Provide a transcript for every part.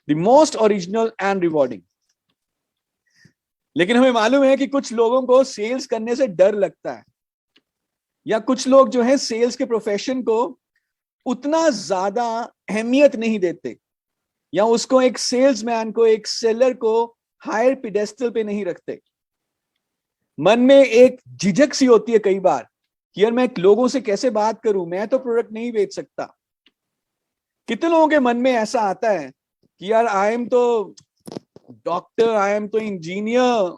The most original and rewarding. लेकिन हमें मालूम है कि कुछ लोगों को सेल्स करने से डर लगता है, या कुछ लोग जो है सेल्स के प्रोफेशन को उतना ज्यादा अहमियत नहीं देते, या उसको एक सेल्समैन को, एक सेलर को हायर पिडेस्टल पे नहीं रखते। मन में एक झिझक सी होती है कई बार कि यार मैं लोगों से कैसे बात करूं, मैं तो प्रोडक्ट नहीं बेच सकता। कितने लोगों के मन में ऐसा आता है कि यार आई एम तो डॉक्टर, आई एम तो इंजीनियर,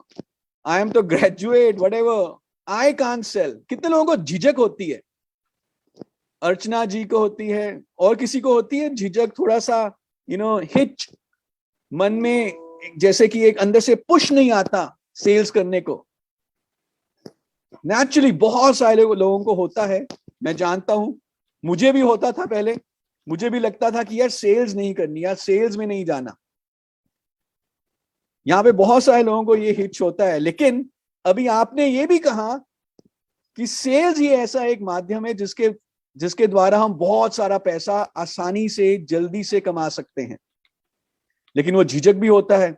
आई एम तो graduate, whatever, I can't sell. कितने लोगों को झिझक होती है? अर्चना जी को होती है, और किसी को होती है झिझक, थोड़ा सा हिच मन में, जैसे कि एक अंदर से पुश नहीं आता सेल्स करने को। नेचुरली बहुत सारे लोगों को होता है, मैं जानता हूं, मुझे भी होता था पहले। मुझे भी लगता था कि यार सेल्स नहीं करनी, यार सेल्स में नहीं जाना। यहां पे बहुत सारे लोगों को ये हिच होता है। लेकिन अभी आपने ये भी कहा कि सेल्स ये ऐसा एक माध्यम है जिसके द्वारा हम बहुत सारा पैसा आसानी से, जल्दी से कमा सकते हैं। लेकिन वो झिझक भी होता है।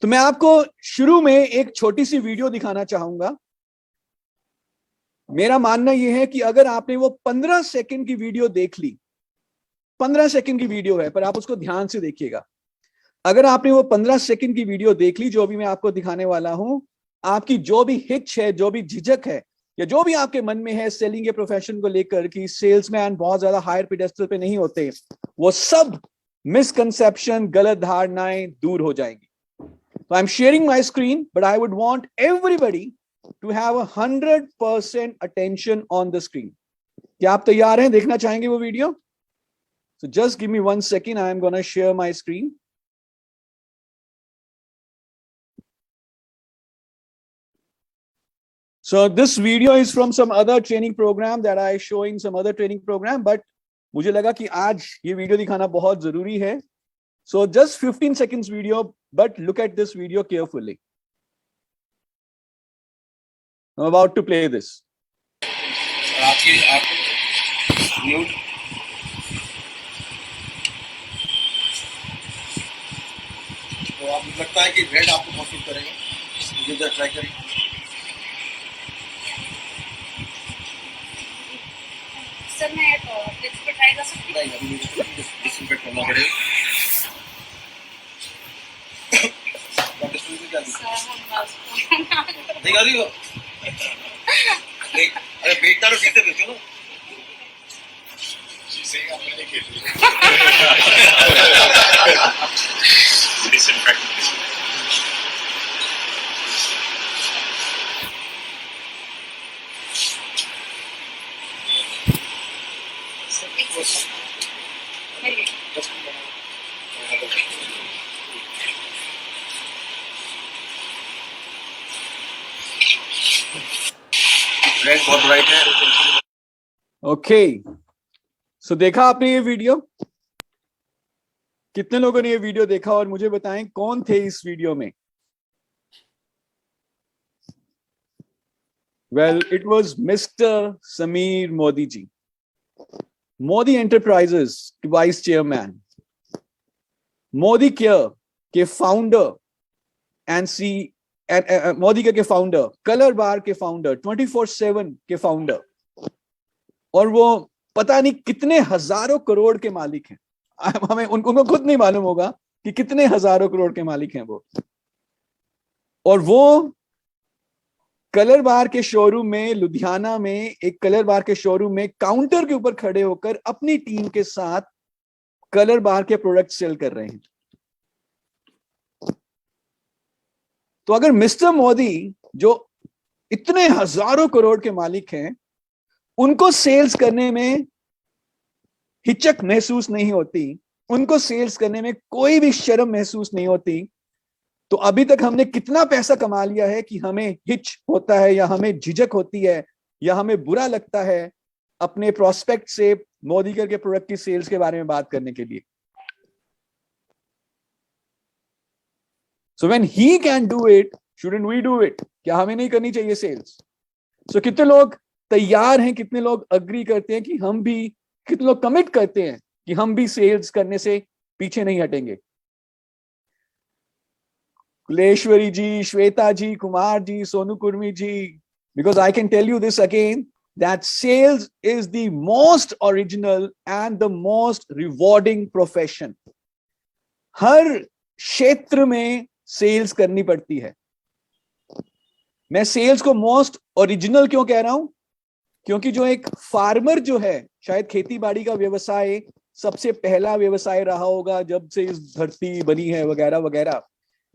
तो मैं आपको शुरू में एक छोटी सी वीडियो दिखाना चाहूंगा। मेरा मानना यह है कि अगर आपने वो 15 सेकंड की वीडियो देख ली, 15 सेकंड की वीडियो है, पर आप उसको ध्यान से देखिएगा। अगर आपने वो 15 सेकंड की वीडियो देख ली, जो भी मैं आपको दिखाने वाला हूं, आपकी जो भी हिच है, जो भी झिझक है, या जो भी आपके मन में है सेलिंग के प्रोफेशन को लेकर कि सेल्समैन बहुत ज्यादा हायर पिडेस्टल पे नहीं होते, वो सब मिसकंसेप्शन, गलत धारणाएं दूर हो जाएंगी। तो I am sharing my screen, but I would want everybody to have 100% attention on the screen. क्या आप तैयार हैं? देखना चाहेंगे वो video? So just give me 1 second. I am going to share my screen. So this video is from some other training program that I show in some other training program, but मुझे लगा कि आज ये video दिखाना बहुत जरूरी है. So just 15 seconds video, but look at this video carefully. I'm about to play this. Mute. तो आपको लगता है कि रेड आपको बहुत सूट करेगा? मुझे जरा ट्राई करें. सर मैं फ्लिक्स पे ट्राई कर सकती हूँ? नहीं, अभी डिसइंफेक्ट करना पड़ेगा. नहीं कर रही हो? अरे बेटा तो सीखते थे, चलो. सही आपने नहीं खेली. डिसइंफेक्ट. रेड बहुत ब्राइट है. ओके, सो देखा आपने ये वीडियो? कितने लोगों ने ये वीडियो देखा और मुझे बताएं कौन थे इस वीडियो में? Well, it was mister Sameer Modi ji, Modi enterprises के वाइस चेयरमैन, मोदी केयर के फाउंडर एंड मोदी केयर के फाउंडर, कलर बार के फाउंडर, 24/7 के फाउंडर, और वो पता नहीं कितने हजारों करोड़ के मालिक हैं. हमें उनको खुद नहीं मालूम होगा कि कितने हजारों करोड़ के मालिक हैं वो. और वो कलर बार के शोरूम में, लुधियाना में एक कलर बार के शोरूम में काउंटर के ऊपर खड़े होकर अपनी टीम के साथ कलर बार के प्रोडक्ट सेल कर रहे हैं. तो अगर मिस्टर मोदी, जो इतने हजारों करोड़ के मालिक हैं, उनको सेल्स करने में हिचक महसूस नहीं होती, उनको सेल्स करने में कोई भी शर्म महसूस नहीं होती, तो अभी तक हमने कितना पैसा कमा लिया है कि हमें हिच होता है, या हमें झिझक होती है, या हमें बुरा लगता है अपने प्रोस्पेक्ट से मोदी केयर के प्रोडक्ट की सेल्स के बारे में बात करने के लिए. So when he can do it, shouldn't we do it? क्या हमें नहीं करनी चाहिए सेल्स? So कितने लोग तैयार हैं, कितने लोग अग्री करते हैं कि हम भी, कितने लोग कमिट करते हैं कि हम भी सेल्स करने से पीछे नहीं हटेंगे। कुलेश्वरी जी, श्वेता जी, कुमार जी, सोनू कुर्मी जी, because I can tell you this again, that sales is the most original and the most rewarding profession. हर क्षेत्र में सेल्स करनी पड़ती है। मैं सेल्स को मोस्ट ओरिजिनल क्यों कह रहा हूं? क्योंकि जो एक फार्मर जो है, शायद खेती बाड़ी का व्यवसाय सबसे पहला व्यवसाय रहा होगा जब से इस धरती बनी है वगैरह वगैरह,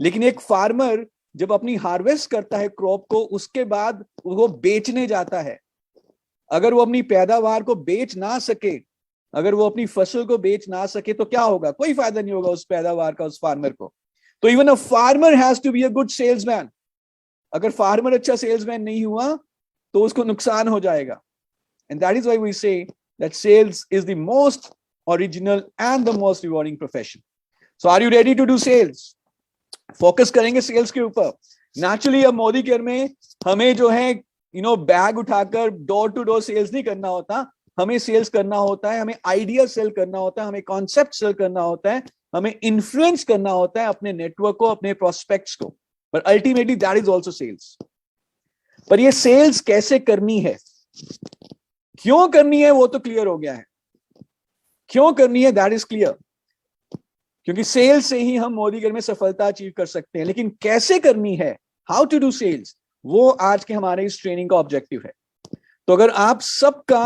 लेकिन एक फार्मर जब अपनी हार्वेस्ट करता है क्रॉप को, उसके बाद वो बेचने जाता है। अगर वो अपनी पैदावार को बेच ना सके, अगर वो अपनी फसल को बेच ना सके, तो क्या होगा? कोई फायदा नहीं होगा उस पैदावार का, उस फार्मर को। तो even a farmer has to be a good salesman. अगर फार्मर अच्छा सेल्समैन नहीं हुआ तो उसको नुकसान हो जाएगा। And that is why we say that sales is the most original and the most rewarding profession. So are you ready to do sales? Focus करेंगे सेल्स के ऊपर। नेचुरली अब मोदी केयर में हमें जो है बैग उठाकर डोर टू डोर सेल्स नहीं करना होता। हमें सेल्स करना होता है, हमें आइडिया सेल करना होता है, हमें कॉन्सेप्ट सेल करना होता है, हमें इन्फ्लुएंस करना होता है अपने नेटवर्क को, अपने प्रोस्पेक्ट्स को। But ultimately that is also sales. पर ये सेल्स कैसे करनी है, क्यों करनी है, वो तो क्लियर हो गया है। क्यों करनी है दैट इज क्लियर, क्योंकि सेल्स से ही हम मोदी केयर में सफलता अचीव कर सकते हैं। लेकिन कैसे करनी है, हाउ टू डू सेल्स, वो आज के हमारे इस ट्रेनिंग का ऑब्जेक्टिव है। तो अगर आप सबका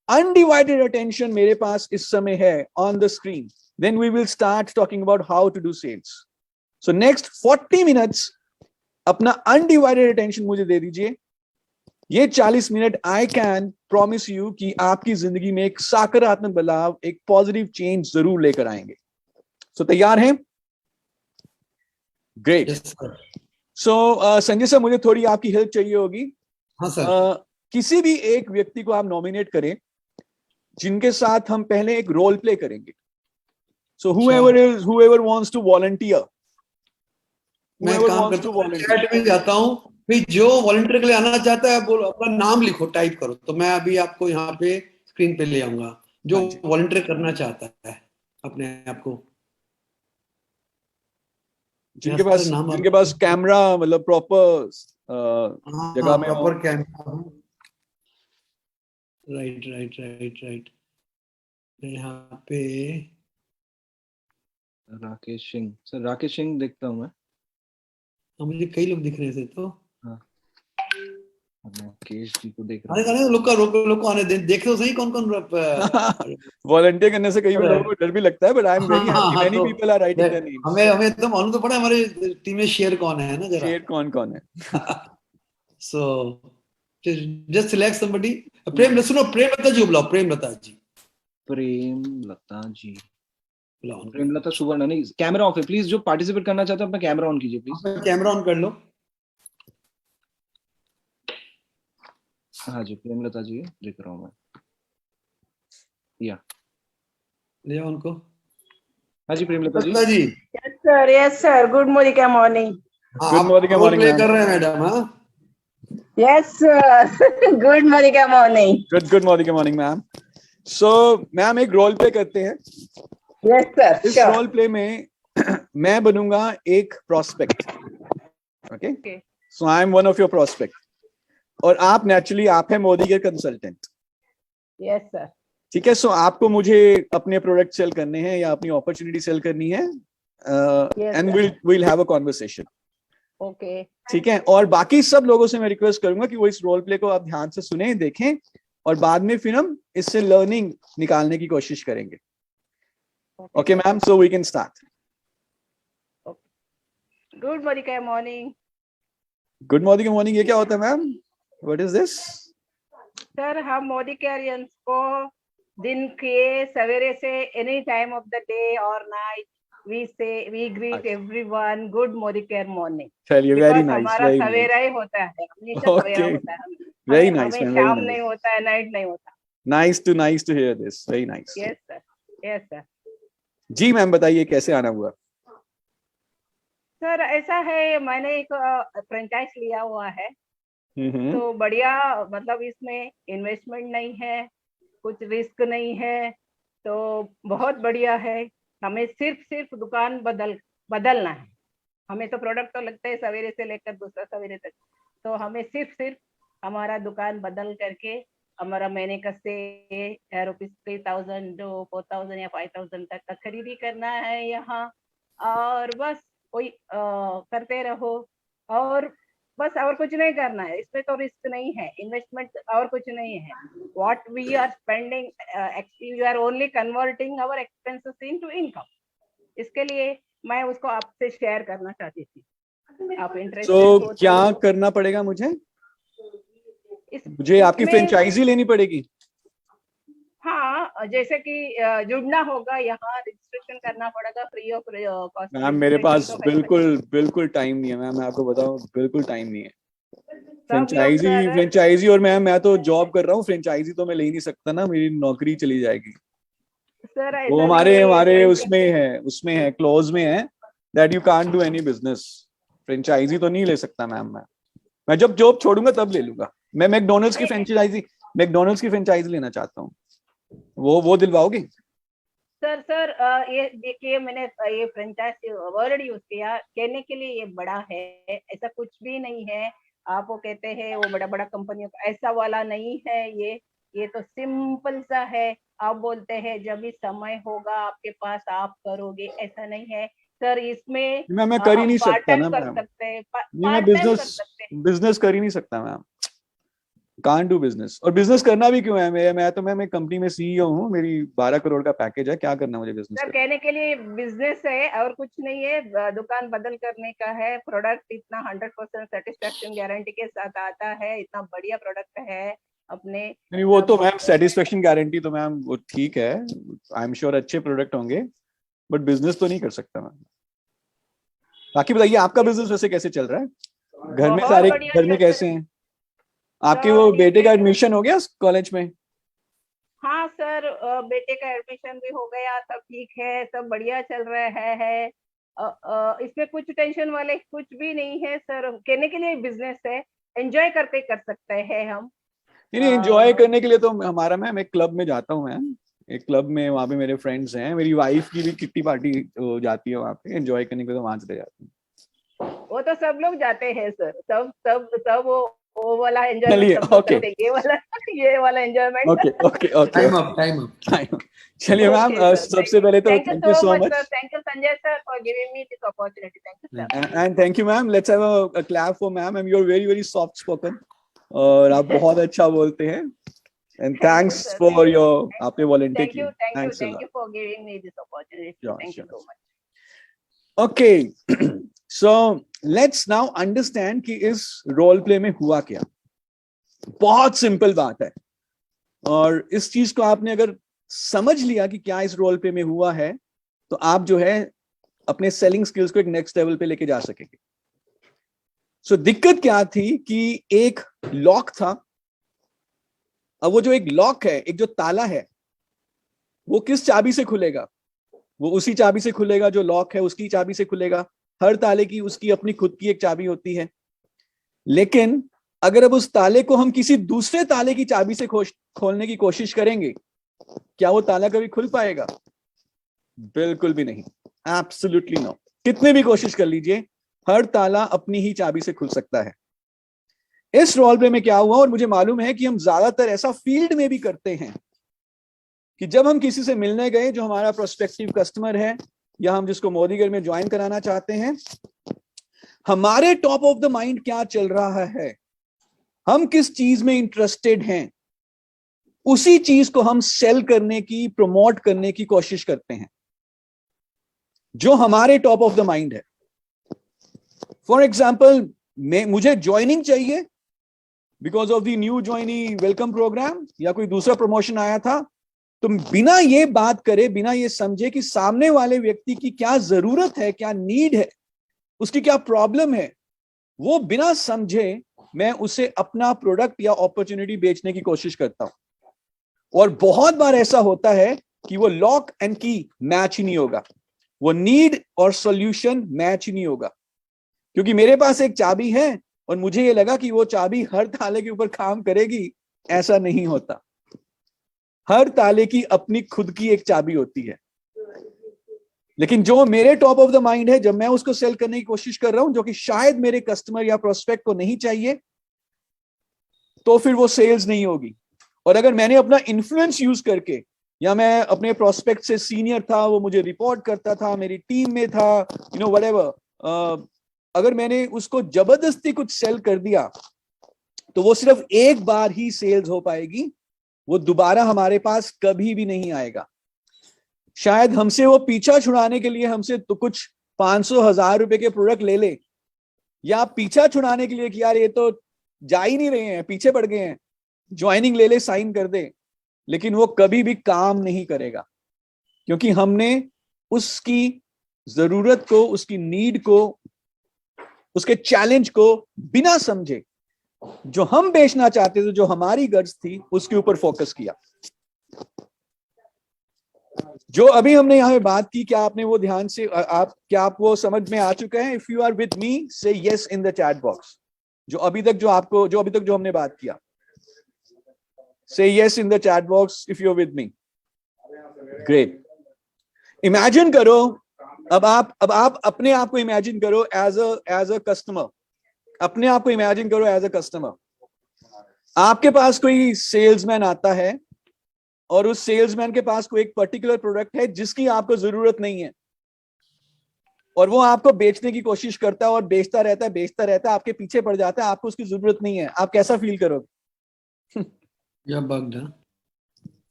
अनडिवाइडेड अटेंशन मेरे पास इस समय है on the screen, then we will start talking about how to do sales. So next 40 minutes अपना अनडिवाइडेड अटेंशन मुझे दे दीजिए। ये 40 minute I can promise you कि आपकी जिंदगी में एक सकारात्मक बदलाव, एक पॉजिटिव चेंज जरूर लेकर आएंगे। सो तैयार हैं? ग्रेट। सो संजय सर, मुझे थोड़ी आपकी हेल्प चाहिए होगी। हाँ सर। किसी भी एक व्यक्ति को आप नॉमिनेट करें जिनके साथ हम पहले एक रोल प्ले करेंगे। सो whoever wants to volunteer, मैं काम करता हूँ, चैट में जाता हूँ, फिर जो वॉलंटियर के लिए आना चाहता है वो अपना नाम लिखो, टाइप करो, तो मैं अभी आपको यहाँ पे स्क्रीन पे ले आऊंगा जो वॉलंटियर करना चाहता है अपने आप को। जिनके पास कैमरा, मतलब प्रॉपर जगह में प्रॉपर कैमरा। राइट यहाँ पे राकेश सिंह सर, राकेश सिंह देखता हूँ मैं। मुझे कई लोग दिख रहे थे, तो हाँ, राकेश जी को देख रहा हूँ। लोग को आने देख तो सही कौन कौन वॉलंटियर करने से कई लोगों को डर भी लगता है, but I am very happy many people are writing their names. हमें तो मालूम तो पड़ा हमारे टीम में शेयर कौन है ना, जरा शेयर कौन है। So just select somebody. Premlata ji बुलाओ, प्रेमलता जी। प्रेमलता सुवर्ण नहीं, कैमरा ऑफ है प्लीज। जो पार्टिसिपेट करना चाहते हैं अपना कैमरा ऑन कीजिए प्लीज। कैमरा ऑन कर लो। हाँ जी, प्रेमलता जी देख रहा हूँ मैं। या ले उनको। हाँ जी, Premlata ji. Yes sir, good morning morning. Good morning play कर रहे हैं मैडम? हाँ, yes good morning morning. Good morning ma'am. So ma'am, एक रोल प्ले करते हैं। Yes sir. इस रोल प्ले में मैं बनूंगा एक prospect. Okay, so I am one of your prospect, और आप नेचुरली आप है मोदी के कंसल्टेंट। Yes sir. ठीक है। सो आपको मुझे अपने प्रोडक्ट सेल करने हैं या अपनी अपॉर्चुनिटी सेल करनी है, and we'll have a conversation. Okay, ठीक है। और बाकी सब लोगों से मैं रिक्वेस्ट करूंगा कि वो इस रोल प्ले को आप ध्यान से सुने, देखें, और बाद में फिर हम इससे लर्निंग निकालने की कोशिश करेंगे। Okay ma'am, so we can start. Good morning. Good morning ये क्या होता है ma'am? What is this? Sir, हम मोदी कैरियंस को दिन के सवेरे से any time of the day और night we greet everyone good morning. चलिए, वेरी नाइस। हमारा सवेरा ही होता है, हमेशा सवेरा होता है। वेरी नाइस, हमें शाम नहीं होता है, नाइट नहीं होता। Nice to hear this, very nice. Yes sir. जी मैम, बताइए कैसे आना हुआ? सर, ऐसा है, मैंने एक फ्रेंचाइज लिया हुआ है, तो बढ़िया, मतलब इसमें इन्वेस्टमेंट नहीं है, कुछ रिस्क नहीं है, तो बहुत बढ़िया है। हमें सिर्फ दुकान बदलना है। हमें तो प्रोडक्ट तो लगता है सवेरे से लेकर दूसरा सवेरे तक, तो हमें सिर्फ हमारा दुकान बदल करके हमारा महीने का से ₹3,000 4,000 या 5,000 तक का खरीदी करना है यहाँ, और बस कोई करते रहो, और बस और कुछ नहीं करना है। इसमें तो रिस्क नहीं है, इन्वेस्टमेंट और कुछ नहीं है। What we are spending, we are only converting our expenses into income. इसके लिए मैं उसको आपसे शेयर करना चाहती थी। आप इंटरेस्टेड हो तो क्या करना पड़ेगा मुझे आपकी फ्रेंचाइजी लेनी पड़ेगी? हाँ, जैसे कि जुड़ना होगा, यहाँ रजिस्ट्रेशन करना पड़ेगा फ्री ऑफ कॉस्ट। मैम मेरे पास बिल्कुल टाइम नहीं है मैम, मैं आपको बताऊं, बिल्कुल टाइम नहीं है। फ्रेंचाइजी और मैं तो जॉब कर रहा हूँ, फ्रेंचाइजी तो मैं ले ही नहीं सकता ना, मेरी नौकरी चली जाएगी। सर वो हमारे उसमें है क्लोज में है that you can't do any business. Franchisee तो नहीं ले सकता मैम, मैं जब जॉब छोड़ूंगा तब ले लूंगा। मैं मैकडोनल्ड्स की फ्रेंचाइजी लेना चाहता हूँ, वो दिलवाओगे? सर ये देखिए, मैंने ये फ्रेंचाइजी वर्ड यूज किया कहने के लिए, ये बड़ा है ऐसा कुछ भी नहीं है। आप वो कहते हैं वो बड़ा बड़ा कंपनियों का, ऐसा वाला नहीं है ये तो सिंपल सा है। आप बोलते हैं जब भी समय होगा आपके पास आप करोगे, ऐसा नहीं है सर। इसमें मैं कर ही नहीं सकता ना मैम, मैं बिजनेस कर ही नहीं सकता मैम, कांट डू बिजनेस। और बिजनेस करना भी क्यों है? मैं कंपनी में सीईओ हूँ, मेरी 12 करोड़ का पैकेज है, क्या करना मुझे बिजनेस? सर कहने के लिए बिजनेस है और कुछ नहीं है, दुकान बदल करने का है। प्रोडक्ट इतना 100% सेटिस्फेक्शन गारंटी के साथ आता है, इतना बढ़िया प्रोडक्ट है अपने। नहीं वो तो मैम सेटिस्फेक्शन गारंटी तो मैम वो ठीक है, आई एम श्योर अच्छे प्रोडक्ट होंगे, बट बिजनेस तो नहीं कर सकता मैम। बाकी बताइए आपका बिजनेस वैसे कैसे चल रहा है? घर में कैसे हैं आपके? वो बेटे का एडमिशन हो गया कॉलेज में? हाँ सर, बेटे का एडमिशन भी हो गया, सब ठीक है, सब बढ़िया चल रहा है। इसमें कुछ टेंशन वाले कुछ भी नहीं है सर। कहने के लिए बिजनेस है, एंजॉय करके कर सकते हैं हम। नहीं एंजॉय करने के लिए तो हमारा, मैं एक क्लब में जाता हूँ मैम, एक क्लब में, वहाँ पे मेरे फ्रेंड्स हैं, मेरी वाइफ की भी किट्टी पार्टी जाती है वहाँ पे, एंजॉय करने के लिए तो वहाँ चले जाते हैं। वो तो सब लोग जाते हैं सर, सब वो वाला एंजॉयमेंट ओके, ये वाला एंजॉयमेंट। Okay time up. चलिए मैम, सबसे पहले तो thank you so much, thank you Sanjay sir for giving me this opportunity. Thank you sir, and thank you ma'am. Let's have a clap for ma'am, and you are very soft spoken, और आप बहुत अच्छा बोलते हैं। And thanks for your आपने volunteer किया। Thank you for giving me this opportunity. Thank you so much. Okay, so let's now understand कि इस रोल प्ले में हुआ क्या। बहुत सिंपल बात है, और इस चीज को आपने अगर समझ लिया कि क्या इस रोल प्ले में हुआ है, तो आप जो है अपने सेलिंग स्किल्स को एक नेक्स्ट लेवल पे लेके जा सकेंगे। सो दिक्कत क्या थी कि एक लॉक था। अब वो जो एक लॉक है, एक जो ताला है, वो किस चाबी से खुलेगा? वो उसी चाबी से खुलेगा जो लॉक है, उसकी चाबी से खुलेगा। हर ताले की उसकी अपनी खुद की एक चाबी होती है। लेकिन अगर अब उस ताले को हम किसी दूसरे ताले की चाबी से खोलने की कोशिश करेंगे, क्या वो ताला कभी खुल पाएगा? बिल्कुल भी नहीं, एब्सोल्युटली नो। कितने भी कोशिश कर लीजिए, हर ताला अपनी ही चाबी से खुल सकता है। इस रोल प्ले में क्या हुआ, और मुझे मालूम है कि हम ज्यादातर ऐसा फील्ड में भी करते हैं कि जब हम किसी से मिलने गए जो हमारा प्रोस्पेक्टिव कस्टमर है, या हम जिसको मोदीगर में ज्वाइन कराना चाहते हैं, हमारे टॉप ऑफ द माइंड क्या चल रहा है, हम किस चीज में इंटरेस्टेड हैं, उसी चीज को हम सेल करने की, प्रमोट करने की कोशिश करते हैं, जो हमारे टॉप ऑफ द माइंड है। फॉर एग्जाम्पल, मुझे ज्वाइनिंग चाहिए because of the new joinee welcome programme, या कोई दूसरा प्रमोशन आया था, तो बिना ये बात करे, बिना ये समझे कि सामने वाले व्यक्ति की क्या जरूरत है, क्या नीड है, उसकी क्या प्रॉब्लम है, वो बिना समझे मैं उसे अपना प्रोडक्ट या अपॉर्चुनिटी बेचने की कोशिश करता हूं। और बहुत बार ऐसा होता है कि वो लॉक एंड की मैच ही नहीं होगा, वो नीड और सॉल्यूशन मैच ही नहीं होगा, क्योंकि मेरे पास एक चाबी है और मुझे ये लगा कि वो चाबी हर ताले के ऊपर काम करेगी। ऐसा नहीं होता, हर ताले की अपनी खुद की एक चाबी होती है। लेकिन जो मेरे टॉप ऑफ द माइंड है, जब मैं उसको सेल करने की कोशिश कर रहा हूं, जो कि शायद मेरे कस्टमर या प्रोस्पेक्ट को नहीं चाहिए, तो फिर वो सेल्स नहीं होगी। और अगर मैंने अपना इन्फ्लुएंस यूज करके, या मैं अपने प्रोस्पेक्ट से सीनियर था, वो मुझे रिपोर्ट करता था, मेरी टीम में था, व्हाटएवर, अगर मैंने उसको जबरदस्ती कुछ सेल कर दिया, तो वो सिर्फ एक बार ही सेल्स हो पाएगी, वो दोबारा हमारे पास कभी भी नहीं आएगा। शायद हमसे वो पीछा छुड़ाने के लिए हमसे तो कुछ 500,000 रुपए के प्रोडक्ट ले ले, या पीछा छुड़ाने के लिए कि यार ये तो जा ही नहीं रहे हैं, पीछे पड़ गए हैं, ज्वाइनिंग ले ले, साइन कर दे, लेकिन वो कभी भी काम नहीं करेगा, क्योंकि हमने उसकी जरूरत को, उसकी नीड को, उसके चैलेंज को बिना समझे जो हम बेचना चाहते थे, जो हमारी गर्ज थी, उसके ऊपर फोकस किया। जो अभी हमने यहाँ पे बात की, क्या आपने वो ध्यान से क्या आप वो समझ में आ चुका है? If you are with me say yes in the chat box. जो अभी तक जो हमने बात किया, say yes in the chat box if you are with me. Great. Imagine करो, अब आप अपने आप को इमेजिन करो एज अ कस्टमर। अपने आप को इमेजिन करो एज अ कस्टमर। आपके पास कोई सेल्समैन आता है, और उस सेल्समैन के पास कोई एक पर्टिकुलर प्रोडक्ट है जिसकी आपको जरूरत नहीं है, और वो आपको बेचने की कोशिश करता है, और बेचता रहता है, आपके पीछे पड़ जाता है, आपको उसकी जरूरत नहीं है। आप कैसा फील करोगे?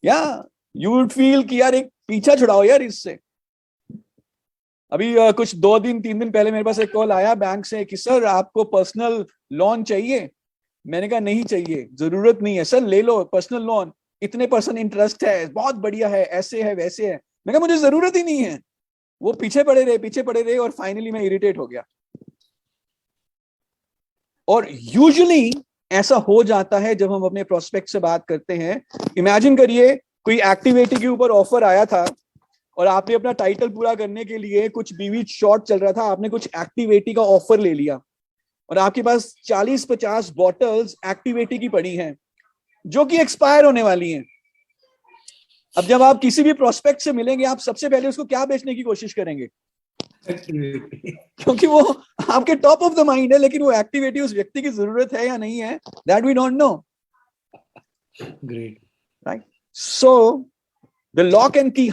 या यू वुड फील कि यार एक पीछा छुड़ाओ यार इससे। अभी कुछ 2-3 दिन पहले मेरे पास एक कॉल आया बैंक से कि सर आपको पर्सनल लोन चाहिए। मैंने कहा नहीं चाहिए, जरूरत नहीं है। सर ले लो पर्सनल लोन, इतने % इंटरेस्ट है, बहुत बढ़िया है, ऐसे है वैसे है। मैं कहा मुझे जरूरत ही नहीं है। वो पीछे पड़े रहे, और फाइनली मैं इरिटेट हो गया। और यूजुअली ऐसा हो जाता है जब हम अपने प्रोस्पेक्ट से बात करते हैं। इमेजिन करिए कोई एक्टिविटी के ऊपर ऑफर आया था, और आपने अपना टाइटल पूरा करने के लिए, कुछ बीवी शॉर्ट चल रहा था, आपने कुछ एक्टिविटी का ऑफर ले लिया, और आपके पास 40-50 बॉटल्स एक्टिविटी की पड़ी हैं जो कि एक्सपायर होने वाली हैं। अब जब आप किसी भी प्रोस्पेक्ट से मिलेंगे, आप सबसे पहले उसको क्या बेचने की कोशिश करेंगे? क्योंकि वो आपके टॉप ऑफ द माइंड है, लेकिन वो एक्टिविटी उस व्यक्ति की जरूरत है या नहीं है, that we don't know. Great, right? So the lock and key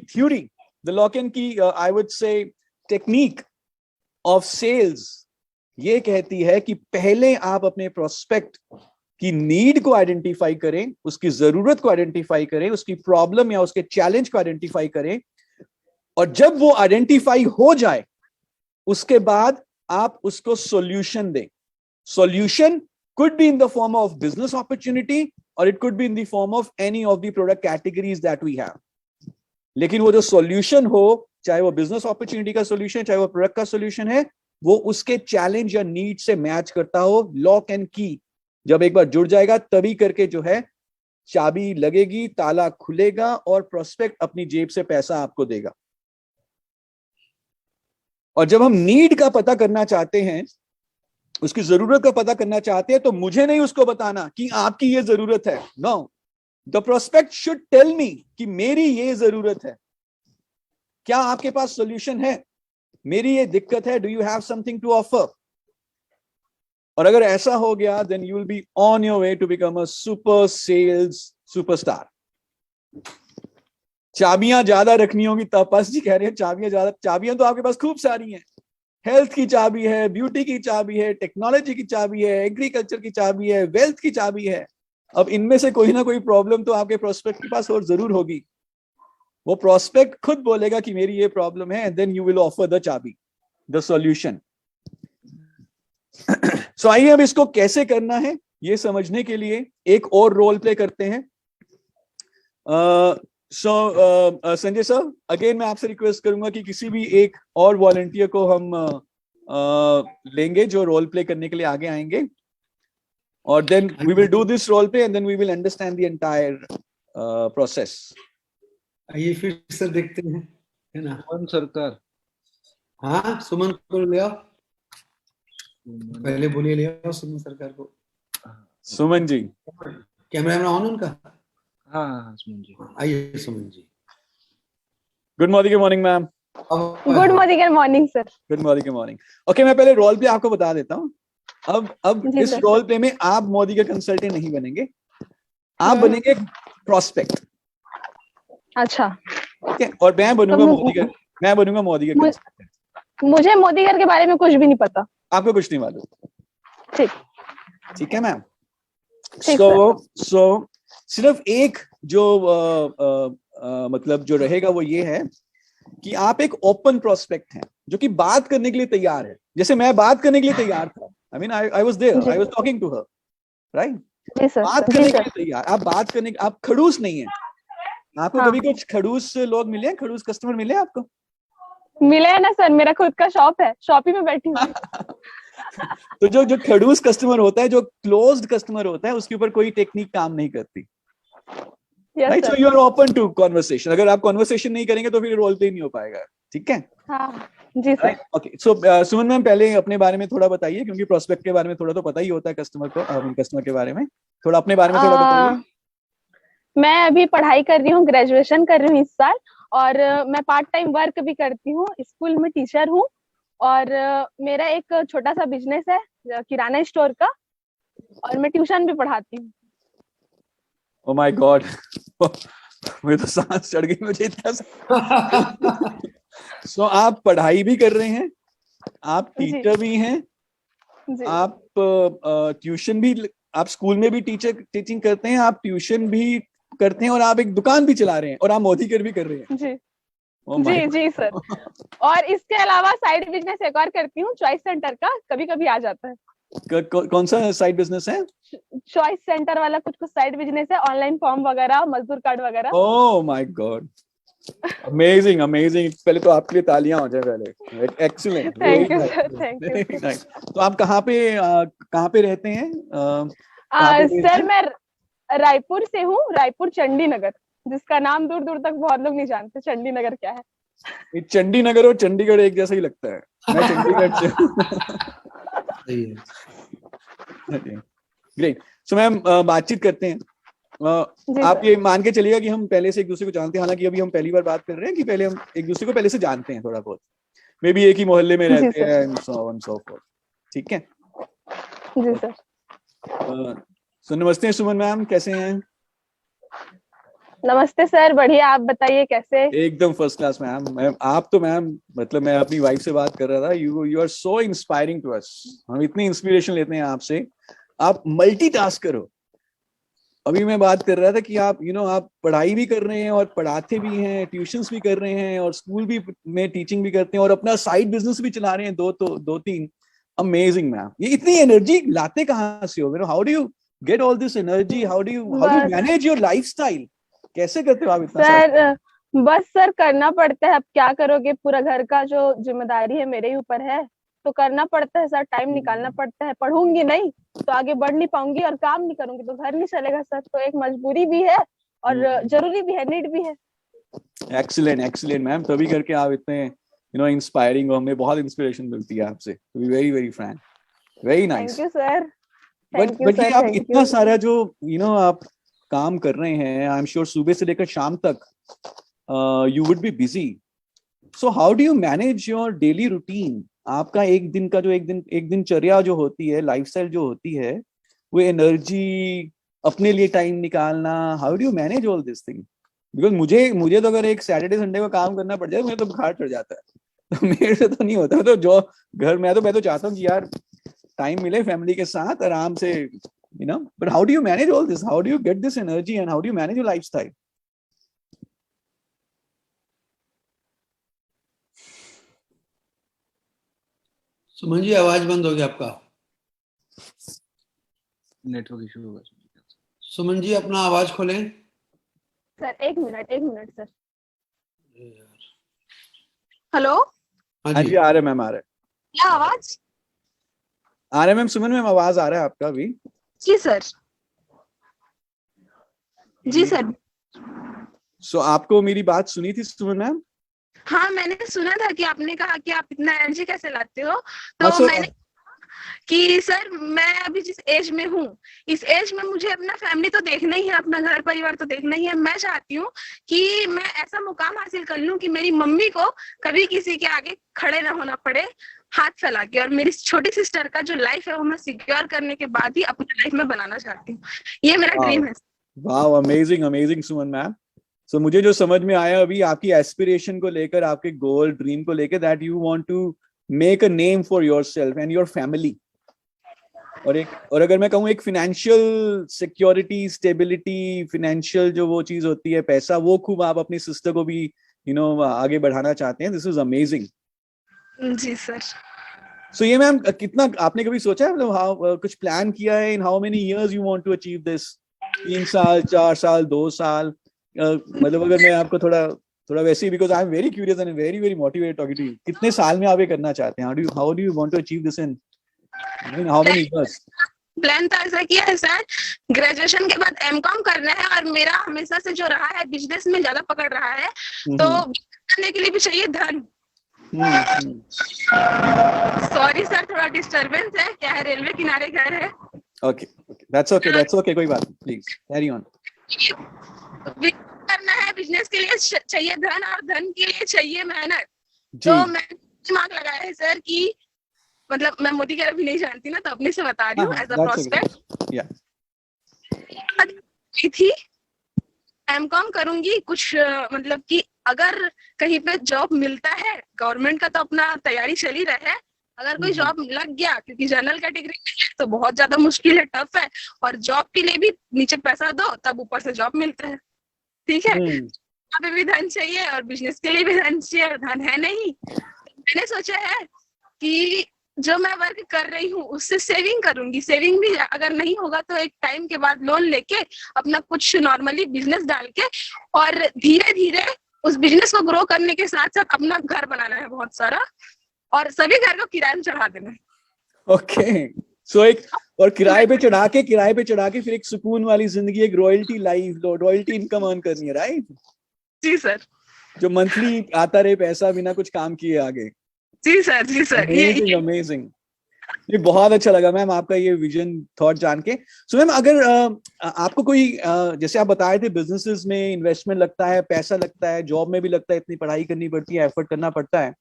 theory, the lock and key I would say technique of sales ये कहती है कि पहले आप अपने प्रोस्पेक्ट की नीड को आइडेंटिफाई करें, उसकी जरूरत को आइडेंटिफाई करें, उसकी प्रॉब्लम या उसके चैलेंज को आइडेंटिफाई करें, और जब वो आइडेंटिफाई हो जाए, उसके बाद आप उसको सॉल्यूशन दें। Solution could be in the form of business opportunity, or it could be in the form of any of the product categories that we have. लेकिन वो जो सॉल्यूशन हो, चाहे वो बिजनेस अपॉर्चुनिटी का सॉल्यूशन, चाहे वो प्रोडक्ट का सॉल्यूशन है, वो उसके चैलेंज या नीड से मैच करता हो। लॉक एंड की जब एक बार जुड़ जाएगा, तभी करके जो है चाबी लगेगी, ताला खुलेगा, और प्रोस्पेक्ट अपनी जेब से पैसा आपको देगा। और जब हम नीड का पता करना चाहते हैं, उसकी जरूरत का पता करना चाहते हैं, तो मुझे नहीं उसको बताना कि आपकी ये जरूरत है। No, the prospect should tell me कि मेरी ये जरूरत है, क्या आपके पास सॉल्यूशन है, मेरी ये दिक्कत है, do you have something to offer. और अगर ऐसा हो गया, then you will be on your way to become a super sales superstar. चाबियां ज्यादा रखनी होगी, तपस जी कह रहे हैं चाबियां तो आपके पास खूब सारी हैं। हेल्थ की चाबी है, ब्यूटी की चाबी है, टेक्नोलॉजी की चाबी है, एग्रीकल्चर की चाबी है, वेल्थ की चाबी है। अब इनमें से कोई ना कोई प्रॉब्लम तो आपके प्रोस्पेक्ट के पास और जरूर होगी। वो प्रोस्पेक्ट खुद बोलेगा कि मेरी ये प्रॉब्लम है, and then you will offer the चाबी, द सॉल्यूशन। सो आइए अब इसको कैसे करना है ये समझने के लिए एक और रोल प्ले करते हैं। संजय सर, अगेन मैं आपसे रिक्वेस्ट करूंगा कि किसी भी एक और वॉलंटियर को हम लेंगे जो रोल प्ले करने के लिए आगे आएंगे, और then we will do this role play, and then we will understand the entire process. आइए फिर से देखते हैं, है ना? सुमन सरकार। हाँ, सुमन को ले आओ, पहले बोलिए, ले आओ सुमन सरकार को। सुमन जी, कैमरा ऑन उनका? हाँ सुमन जी, आइए Suman ji. Good morning, good morning ma'am. Good morning and morning sir. Good morning, good morning. Okay, मैं पहले रोल प्ले आपको बता देता हूँ। अब जी इस सर। रोल प्ले में आप मोदी के कंसल्टेंट नहीं बनेंगे, आप बनेंगे प्रोस्पेक्ट। अच्छा, ठीक है, और मैं बनूंगा तो मोदी का, मैं बनूंगा मोदी का मुझ- कंसल्टेंट। मुझे मोदी घर के बारे में कुछ भी नहीं पता। आपको कुछ नहीं मालूम? ठीक। ठीक है मैम। ठीक सो सिर्फ एक जो मतलब जो रहेगा वो ये है कि आप एक ओपन प्रोस्पेक्ट हैं जो कि बात करने के लिए तैयार है। जैसे मैं बात करने के लिए तैयार था, I mean I was there, I was talking to her, right? जी सर। बात जी करने के सर। लिए तैयार, आप बात करने, आप खड़ूस नहीं है। आपको हाँ। कभी कुछ खड़ूस लोग मिले हैं, खड़ूस कस्टमर मिले हैं आपको? मिले है ना सर, मेरा खुद का शॉप है, शॉप ही में बैठी हूँ। तो जो खड़ूस कस्टमर होता है, जो क्लोज्ड कस्टमर होता है, उसके ऊपर कोई टेक्निक काम नहीं करती, yes right? So sir. You are open to conversation. अगर आप कॉन्वर्सेशन नहीं करेंगे तो फिर रोल प्ले नहीं हो पाएगा। ठीक है, हाँ जी सर। ओके। सो सुमन मैम, पहले अपने बारे में थोड़ा बताइए, क्योंकि प्रोस्पेक्ट के बारे में थोड़ा तो पता ही होता है कस्टमर को, कस्टमर के बारे में थोड़ा अपने बारे में थोड़ा बताइए। मैं अभी पढ़ाई कर रही हूँ, ग्रेजुएशन कर रही हूँ इस साल, और मैं पार्ट टाइम वर्क भी करती हूँ, स्कूल में टीचर हूँ, और मेरा एक छोटा सा बिजनेस है किराना स्टोर का, और मैं ट्यूशन भी पढ़ाती हूँ। ओह माय गॉड, मुझे तो सांस चढ़ गई मुझे इतना सो आप पढ़ाई भी कर रहे हैं, आप जी। टीचर भी हैं, जी। आप ट्यूशन भी, आप स्कूल में भी टीचिंग करते हैं, आप ट्यूशन भी करते हैं, और आप एक दुकान भी चला रहे हैं, और आप मोदी कर भी कर रहे हैं। जी। Oh my जी जी सर। और इसके अलावा साइड बिजनेस एक और करती हूँ, चॉइस सेंटर का, कभी कभी आ जाता है। कौन सा साइड बिजनेस है? चॉइस सेंटर वाला कुछ कुछ साइड बिजनेस है, ऑनलाइन फॉर्म वगैरह, मजदूर कार्ड वगैरह। Oh my God, amazing amazing. पहले तो आपके लिए तालियां हो जाए पहले। Excellent, thank you sir, thank you very nice. तो आप कहाँ पे रहते हैं? कहाँ पे based सर हैं? मैं रायपुर से हूँ, रायपुर चंडी नगर, जिसका नाम दूर दूर तक बहुत लोग नहीं जानते चंडी नगर क्या है। ये चंडी नगर और चंडीगढ़ एक जैसा ही लगता है। मैं चंडीगढ़ से हूँ। सही है। ग्रेट। सो मैम, बातचीत करते हैं। जी आप सर। ये मान के चलिएगा कि हम पहले से एक दूसरे को जानते हैं, हालांकि अभी हम पहली बार बात कर रहे हैं, कि पहले हम एक दूसरे को पहले से जानते हैं थोड़ा बहुत, मे बी एक ही मोहल्ले में जी रहते सर। हैं, and so on so forth। ठीक है। जी सर। सो नमस्ते सुमन मैम, कैसे हैं? नमस्ते सर, बढ़िया, आप बताइए कैसे? एकदम फर्स्ट क्लास मैम। आप तो मैम, मतलब मैं अपनी वाइफ से बात कर रहा था, you are so inspiring to us. हम इतनी इंस्पिरेशन लेते हैं आपसे। आप मल्टीटास्क करो। अभी मैं बात कर रहा था कि आप आप पढ़ाई भी कर रहे हैं, और पढ़ाते भी हैं, ट्यूशंस भी कर रहे हैं, और स्कूल भी में टीचिंग भी करते हैं, और अपना साइड बिजनेस भी चला रहे हैं, दो तीन। अमेजिंग मैम, ये इतनी एनर्जी लाते कहाँ से हो? How do you get all this energy? How do you manage your lifestyle? कैसे करते हो आप इतना सर? बस सर, करना पड़ता है, अब क्या करोगे, पूरा घर का जो जिम्मेदारी है मेरे ही ऊपर है, तो करना पड़ता है सर, टाइम निकालना पड़ता है। पढ़ूंगी नहीं तो आगे बढ़ नहीं पाऊंगी, और काम नहीं करूंगी तो घर नहीं चलेगा सर। तो एक मजबूरी भी है और जरूरी भी है, नीड भी है। एक्सीलेंट एक्सीलेंट मैम, तभी करके आप इतने इंस्पायरिंग हो। हमें बहुत इंस्पिरेशन मिलती है आपसे, to be very very frank. Very nice. Thank you sir. But ये आप इतना सारा जो आप काम कर रहे हैं, आई एम श्योर सुबह से लेकर शाम तक you would be busy. So how do you manage your daily routine? आपका एक दिन का जो एक दिनचर्या जो होती है, लाइफस्टाइल जो होती है, वो एनर्जी, अपने लिए टाइम निकालना, how do you manage all this thing? Because मुझे तो अगर एक सैटरडे संडे को काम करना पड़ जाए, मुझे तो बुखार चढ़ जाता है। तो मेरे से तो नहीं होता। तो जो घर मैं तो चाहता हूँ कि यार टाइम मिले फैमिली के साथ आराम से, but how do you manage all this? How do you get this energy, and how do you manage your lifestyle? Suman ji, आवाज बंद हो गया आपका। नेटवर्क इशू होगा। सुमन जी, अपना आवाज खोलें। सर एक मिनट सर। हेलो। हाँ जी, आ रहे मैम, आ रहे। क्या आवाज आ रहे मैम? सुमन मैम, आवाज आ रहा है आपका भी? जी सर। जी सर। सो आपको मेरी बात सुनी थी सुमन मैम? हाँ, मैंने सुना था कि आपने कहा कि आप इतना एनर्जी कैसे लाते हो, तो मैंने कि सर मैं अभी जिस एज में हूँ, इस एज में मुझे अपना फैमिली तो देखना ही है, अपना घर परिवार तो देखना ही है। मैं चाहती हूँ कि मैं ऐसा मुकाम हासिल कर लूँ कि मेरी मम्मी को कभी किसी के आगे खड़े ना होना पड़े हाथ फैला के, और मेरी छोटी सिस्टर का जो लाइफ है वो मैं सिक्योर करने के बाद ही अपनी लाइफ में बनाना चाहती हूँ। ये मेरा ड्रीम है। वाओ, अमेजिंग अमेजिंग सुमन मैम। सो मुझे जो समझ में आया अभी आपकी एस्पिरेशन को लेकर, आपके गोल ड्रीम को लेकर, that you want to make a name for yourself and your family. और अगर मैं कहूँ एक फाइनेंशियल सिक्योरिटी, स्टेबिलिटी, फाइनेंशियल जो वो चीज होती है, पैसा, वो खूब आप अपनी सिस्टर को भी आगे बढ़ाना चाहते हैं। This is amazing. जी सर। सो ये मैम कितना आपने कभी सोचा है, मतलब कुछ प्लान किया है in how many years you want to achieve this? 3 साल, 4 साल, 2 साल? मतलब अगर मैं आपको थोड़ा वैसे ही, because I am very curious and very very motivated talking to you, कितने साल में आप ये करना चाहते हैं? How do you want to achieve this in how many years? Plan तो ऐसा किया है सर, ग्रेजुएशन के बाद एमकॉम करना है, और मेरा हमेशा से जो रहा है बिजनेस में ज्यादा पकड़ रहा है, तो करने के लिए भी चाहिए धन। सॉरी सर, थोड़ा डिस्टरबेंस है, क्या है, रेलवे किनारे घर है। ओके, दैट्स ओके, कोई बात नहीं, प्लीज कैरी ऑन। करना है, बिजनेस के लिए चाहिए धन, और धन के लिए चाहिए मेहनत। तो मैंने दिमाग लगाया है सर कि मतलब मैं मोदी के भी नहीं जानती ना, तो अपने से बता रही हूँ एज अ प्रोस्पेक्ट। थी एमकॉम करूंगी कुछ, मतलब कि अगर कहीं पे जॉब मिलता है, गवर्नमेंट का तो अपना तैयारी चल ही रहा है, अगर कोई जॉब लग गया, क्योंकि जनरल कैटेगरी तो बहुत ज्यादा मुश्किल है, टफ है, और जॉब के लिए भी नीचे पैसा दो तब ऊपर से जॉब मिलता है, ठीक है। यहाँ पे भी धन चाहिए और बिजनेस के लिए भी धन चाहिए, और धन है नहीं। मैंने सोचा है कि जो मैं वर्क कर रही हूँ उससे सेविंग करूंगी, सेविंग भी अगर नहीं होगा तो एक टाइम के बाद लोन लेके अपना कुछ नॉर्मली बिजनेस डाल के, और धीरे धीरे उस बिजनेस को ग्रो करने के साथ साथ अपना घर बनाना है बहुत सारा, और सभी घर को किराए में चढ़ा देना है। ओके, सो एक और किराए पे चढ़ा के फिर एक सुकून वाली जिंदगी, एक royalty life, royalty income earn करनी है, राइट? जी सर। जो मंथली आता रहे पैसा बिना कुछ काम किए आगे। जी सर, जी सर। अमेजिंग। ये बहुत अच्छा लगा मैम आपका ये विजन थॉट जान के। सो मैम अगर आपको कोई जैसे आप बताए थे बिजनेसेस में इन्वेस्टमेंट लगता है, पैसा लगता है, जॉब में भी लगता है, इतनी पढ़ाई करनी पड़ती है, एफर्ट करना पड़ता है,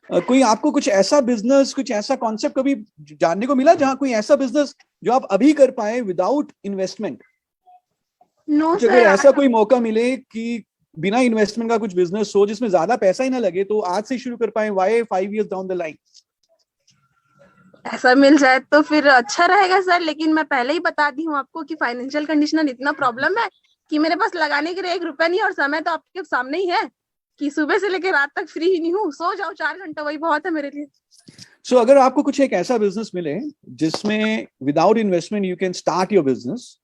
कोई आपको कुछ ऐसा बिजनेस, कुछ ऐसा कॉन्सेप्ट कभी जानने को मिला जहाँ कोई ऐसा बिजनेस जो आप अभी कर पाए विदाउट इन्वेस्टमेंट? No sir. अगर ऐसा कोई मौका मिले कि बिना इन्वेस्टमेंट का कुछ बिजनेस हो जिसमें ज्यादा पैसा ही ना लगे, तो आज से शुरू कर पाए, why 5 years down the line? ऐसा मिल जाए तो फिर अच्छा रहेगा सर, लेकिन मैं पहले ही बता दी हूँ आपको कि फाइनेंशियल कंडीशन इतना प्रॉब्लम है कि मेरे पास लगाने के लिए 1 रुपया नहीं, और समय तो आपके सामने ही है कि सुबह से लेकर रात तक फ्री ही नहीं हूँ, सो जाओ 4 घंटा, वही बहुत है मेरे लिए। सो अगर आपको कुछ एक ऐसा बिजनेस मिले जिसमें without investment you can start your business,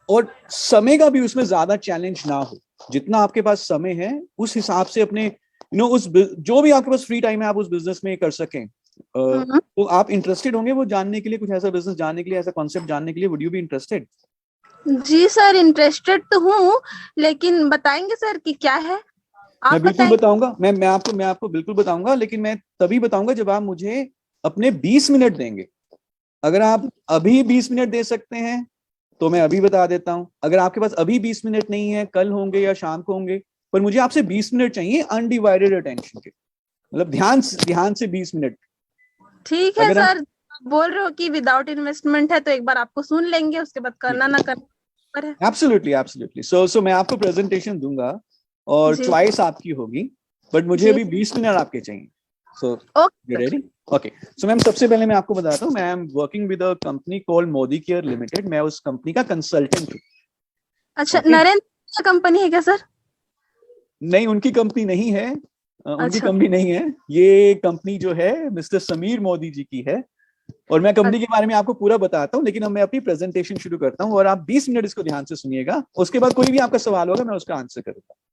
और समय का भी उसमें ज्यादा चैलेंज ना हो, जितना आपके पास समय है उस हिसाब से अपने उस जो भी आपके पास फ्री टाइम है आप उस बिजनेस में कर सकें, तो आप इंटरेस्टेड होंगे वो जानने के लिए, कुछ ऐसा बिजनेस जानने के लिए, ऐसा कॉन्सेप्ट जानने के लिए? Would you be interested? जी सर, इंटरेस्टेड तो हूँ, लेकिन बताएंगे सर कि क्या है? मैं बिल्कुल बताऊंगा, मैं आपको बिल्कुल बताऊंगा, लेकिन मैं तभी बताऊंगा जब आप मुझे अपने 20 मिनट देंगे। अगर आप अभी 20 मिनट दे सकते हैं तो मैं अभी बता देता हूं, अगर आपके पास अभी 20 मिनट नहीं है, कल होंगे या शाम को होंगे, पर मुझे आपसे 20 मिनट चाहिए अनडिवाइडेड अटेंशन के, मतलब ध्यान से 20 मिनट। ठीक है सर, बोल रहे हो कि विदाउट इन्वेस्टमेंट है तो एक बार आपको सुन लेंगे, उसके बाद करना ना करना। एब्सोल्युटली। सो मैं आपको प्रेजेंटेशन दूंगा और चॉइस आपकी होगी, बट मुझे अभी 20 मिनट आपके चाहिए। So you ready? Okay, so ma'am सबसे पहले मैं आपको बताता हूँ, मैं am working with a company called Modi care limited. मैं उस कंपनी का कंसल्टेंट हूँ। अच्छा, नरेंद्र कंपनी है क्या सर? नहीं, उनकी कंपनी नहीं है, उनकी कंपनी नहीं है, ये कंपनी जो है मिस्टर समीर मोदी जी की है, और मैं कंपनी के बारे में आपको पूरा बताता हूँ, लेकिन अब मैं अपनी प्रेजेंटेशन शुरू करता हूँ और आप 20 मिनट इसको ध्यान से सुनिएगा, उसके बाद कोई भी आपका सवाल होगा मैं उसका आंसर करूंगा।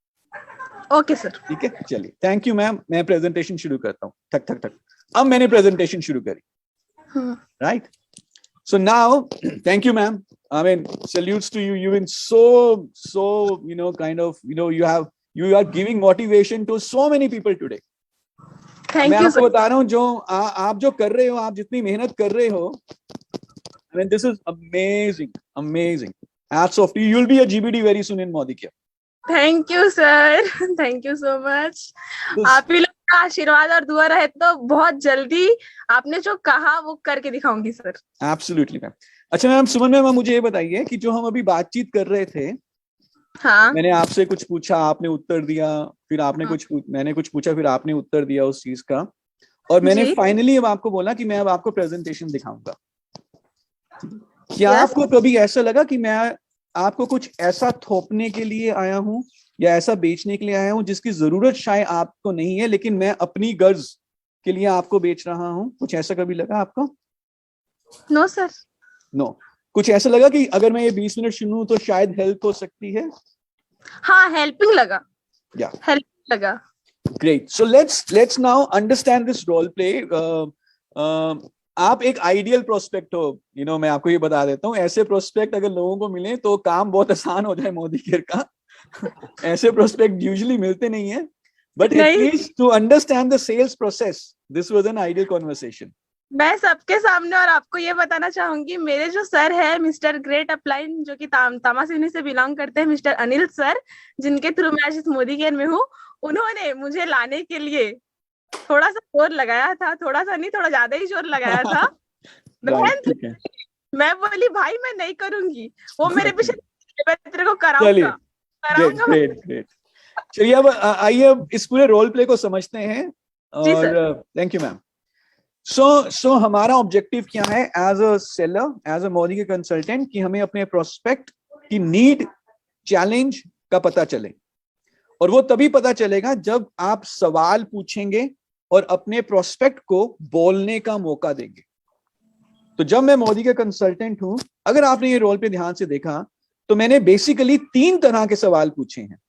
Okay sir. ठीक है, चलिए, थैंक यू मैम। मैं प्रेजेंटेशन शुरू करता हूँ। ठक ठक ठक, अब मैंने प्रेजेंटेशन शुरू करी, right? So now, thank you ma'am, I mean, salutes to you. You've been so kind of, you are giving motivation to so many people today. Thank मैं यू आपको बता रहा हूँ जो आप जो कर रहे हो, आप जितनी मेहनत कर रहे हो, I mean, this is amazing, amazing. Hats off to you. You'll be a GBD very soon in Modicare. Thank you sir, thank you so much. आप ही लोग का आशीर्वाद और दुआ रहे तो बहुत जल्दी आपने जो कहा वो करके दिखाऊंगी सर। Absolutely, ma'am. अच्छा मैम, सुमन मैम, मुझे ये बताइए कि जो हम अभी बातचीत कर रहे थे, हाँ, मैंने आपसे कुछ पूछा, आपने उत्तर दिया, फिर आपने मैंने कुछ पूछा, फिर आपने उत्तर दिया उस चीज का, और मैंने जी। फाइनली अब आपको बोला कि मैं अब आपको प्रेजेंटेशन दिखाऊंगा। क्या Yes. आपको कभी ऐसा लगा कि मैं आपको कुछ ऐसा थोपने के लिए आया हूं या ऐसा बेचने के लिए आया हूं जिसकी जरूरत शायद आपको नहीं है, लेकिन मैं अपनी गर्ज के लिए आपको बेच रहा हूं? कुछ ऐसा कभी लगा आपको? No sir. नो। कुछ ऐसा लगा कि अगर मैं ये 20 मिनट सुनूं तो शायद हेल्प हो सकती है? हाँ, हेल्पिंग लगा। या हेल्प लगा। Great. So let's now understand this role play. आप एक आइडियल प्रोस्पेक्ट हो, मैं आपको ये बता देता हूँ, ऐसे प्रोस्पेक्ट अगर लोगों को मिले तो काम बहुत आसान हो जाए मोदी केयर का। ऐसे प्रोस्पेक्ट यूजुअली मिलते नहीं है, but at least to understand the sales process, this was an ideal conversation. मैं सबके सामने और आपको ये बताना चाहूंगी, मेरे जो सर है मिस्टर ग्रेट अपलाइन, जो कि तामासिनी से बिलोंग करते हैं, मिस्टर अनिल सर, जिनके थ्रू मैं आज इस मोदी केयर में हूँ, उन्होंने मुझे लाने के लिए थोड़ा सा जोर लगाया था, थोड़ा सा नहीं, थोड़ा ज्यादा ही जोर लगाया था। मैं बोली भाई मैं नहीं करूंगी, वो मेरे पीछे तेरे को कराऊंगा। ग्रेट। चलिए अब आइए अब इस पूरे रोल प्ले को समझते हैं, और थैंक यू मैम। सो हमारा ऑब्जेक्टिव क्या है as a seller, as a Modi के कंसल्टेंट, कि हमें अपने प्रोस्पेक्ट की नीड, चैलेंज का पता चले, और वो तभी पता चलेगा जब आप सवाल पूछेंगे और अपने प्रोस्पेक्ट को बोलने का मौका देंगे। तो जब मैं मोदी का कंसल्टेंट हूं, अगर आपने ये रोल पे ध्यान से देखा, तो मैंने बेसिकली 3 तरह के सवाल पूछे हैं।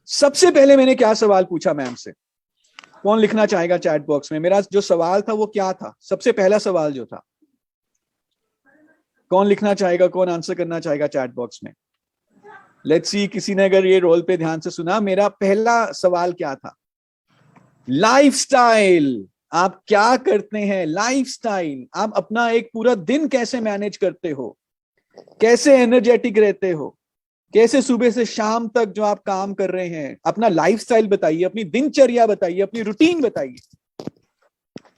सबसे पहले मैंने क्या सवाल पूछा मैम से? कौन लिखना चाहेगा चैट बॉक्स में? मेरा जो सवाल था वो क्या था? सबसे पहला सवाल जो था, कौन लिखना चाहेगा, कौन आंसर करना चाहेगा चैट बॉक्स में? लेट्स सी, किसी ने अगर ये रोल पे ध्यान से सुना, मेरा पहला सवाल क्या था? लाइफस्टाइल। आप क्या करते हैं? लाइफस्टाइल। आप अपना एक पूरा दिन कैसे मैनेज करते हो? कैसे एनर्जेटिक रहते हो? कैसे सुबह से शाम तक जो आप काम कर रहे हैं, अपना लाइफस्टाइल बताइए, अपनी दिनचर्या बताइए, अपनी रूटीन बताइए।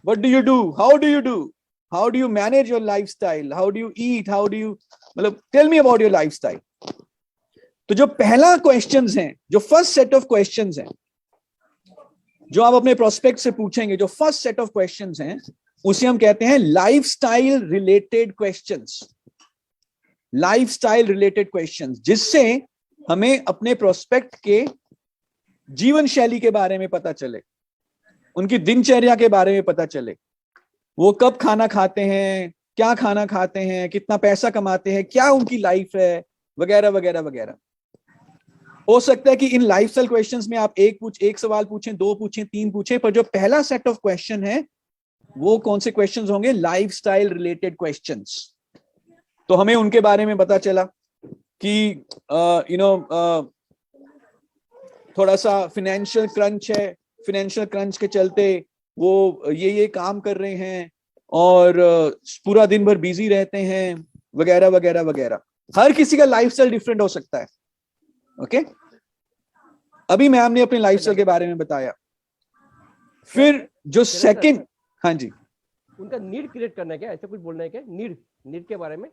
What do you do? How do you do? How do you manage your lifestyle? How do you eat? How do you, मतलब tell me about your lifestyle. तो जो पहला क्वेश्चंस हैं, जो फर्स्ट सेट ऑफ क्वेश्चंस हैं, जो आप अपने प्रोस्पेक्ट से पूछेंगे, जो फर्स्ट सेट ऑफ क्वेश्चंस हैं, उसे हम कहते हैं lifestyle related questions. Lifestyle related questions, जिससे हमें अपने प्रोस्पेक्ट के जीवन शैली के बारे में पता चले, उनकी दिनचर्या के बारे में पता चले, वो कब खाना खाते हैं, क्या खाना खाते हैं, कितना पैसा कमाते हैं, क्या उनकी लाइफ है, वगैरह वगैरह वगैरह। हो सकता है कि इन लाइफस्टाइल क्वेश्चंस में आप एक सवाल पूछें, 2 पूछें, 3 पूछें, पर जो पहला सेट ऑफ क्वेश्चन है वो कौन से क्वेश्चंस होंगे? Lifestyle related questions. तो हमें उनके बारे में पता चला कि थोड़ा सा फाइनेंशियल क्रंच है, फाइनेंशियल क्रंच के चलते वो ये काम कर रहे हैं, और पूरा दिन भर बिजी रहते हैं, वगैरह वगैरह वगैरह। हर किसी का लाइफस्टाइल डिफरेंट हो सकता है। ओके, अभी मैम ने अपने लाइफस्टाइल के बारे में बताया। फिर जो सेकंड, हाँ जी, उनका नीड क्रिएट करना है क्या? ऐसा कुछ बोलना है क्या? नीड के बारे में?